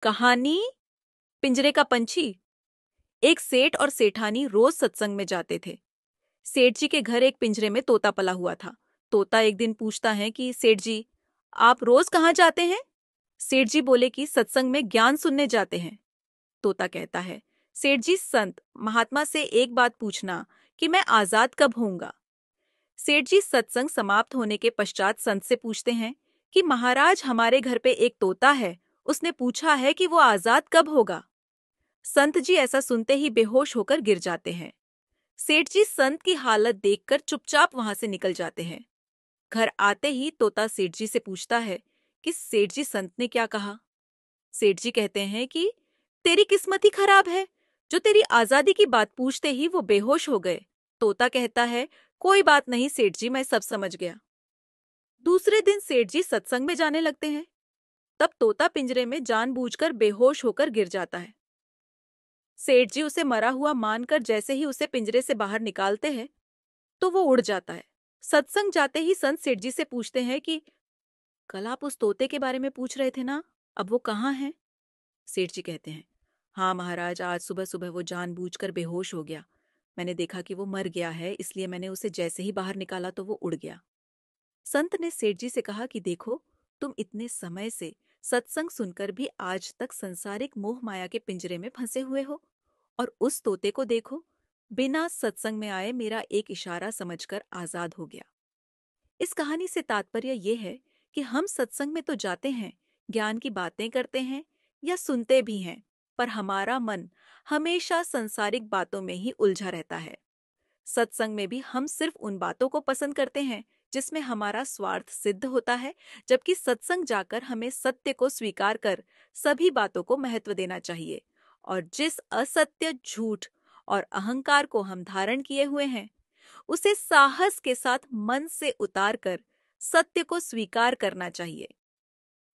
कहानी पिंजरे का पंछी। एक सेठ और सेठानी रोज सत्संग में जाते थे। सेठ जी के घर एक पिंजरे में तोता पला हुआ था। तोता एक दिन पूछता है कि सेठ जी, आप रोज कहाँ जाते हैं? सेठ जी बोले कि सत्संग में ज्ञान सुनने जाते हैं। तोता कहता है, सेठ जी, संत महात्मा से एक बात पूछना कि मैं आजाद कब होऊंगा। सेठ जी सत्संग समाप्त होने के पश्चात संत से पूछते हैं कि महाराज, हमारे घर पे एक तोता है, उसने पूछा है कि वो आजाद कब होगा। संत जी ऐसा सुनते ही बेहोश होकर गिर जाते हैं। सेठ जी संत की हालत देखकर चुपचाप वहां से निकल जाते हैं। घर आते ही तोता सेठ जी से पूछता है कि सेठ जी, संत ने क्या कहा। सेठ जी कहते हैं कि तेरी किस्मत ही खराब है, जो तेरी आजादी की बात पूछते ही वो बेहोश हो गए। तोता कहता है, कोई बात नहीं सेठ जी, मैं सब समझ गया। दूसरे दिन सेठ जी सत्संग में जाने लगते हैं। तब तोता पिंजरे में जानबूझकर बेहोश होकर गिर जाता है। सेठ जी उसे मरा हुआ मानकर जैसे ही उसे पिंजरे से बाहर निकालते हैं तो वो उड़ जाता है। सत्संग जाते ही संत सेठ जी से पूछते हैं कि कल आप उस तोते के बारे में पूछ रहे थे ना, अब वो कहाँ है? सेठ जी कहते हैं, हाँ महाराज, आज सुबह सुबह वो जानबूझकर बेहोश हो गया। मैंने देखा कि वो मर गया है, इसलिए मैंने उसे जैसे ही बाहर निकाला तो वो उड़ गया। संत ने सेठ जी से कहा कि देखो, तुम इतने समय से सत्संग सुनकर भी आज तक संसारिक मोह माया के पिंजरे में फंसे हुए हो, और उस तोते को देखो, बिना सत्संग में आए मेरा एक इशारा समझकर आजाद हो गया। इस कहानी से तात्पर्य यह है कि हम सत्संग में तो जाते हैं, ज्ञान की बातें करते हैं या सुनते भी हैं, पर हमारा मन हमेशा संसारिक बातों में ही उलझा रहता है। सत्संग में भी हम सिर्फ उन बातों को पसंद करते हैं जिसमें हमारा स्वार्थ सिद्ध होता है, जबकि सत्संग जाकर हमें सत्य को स्वीकार कर सभी बातों को महत्व देना चाहिए। और जिस असत्य, झूठ और अहंकार को हम धारण किए हुए हैं, उसे साहस के साथ मन से उतार कर सत्य को स्वीकार करना चाहिए।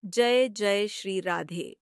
जय जय श्री राधे।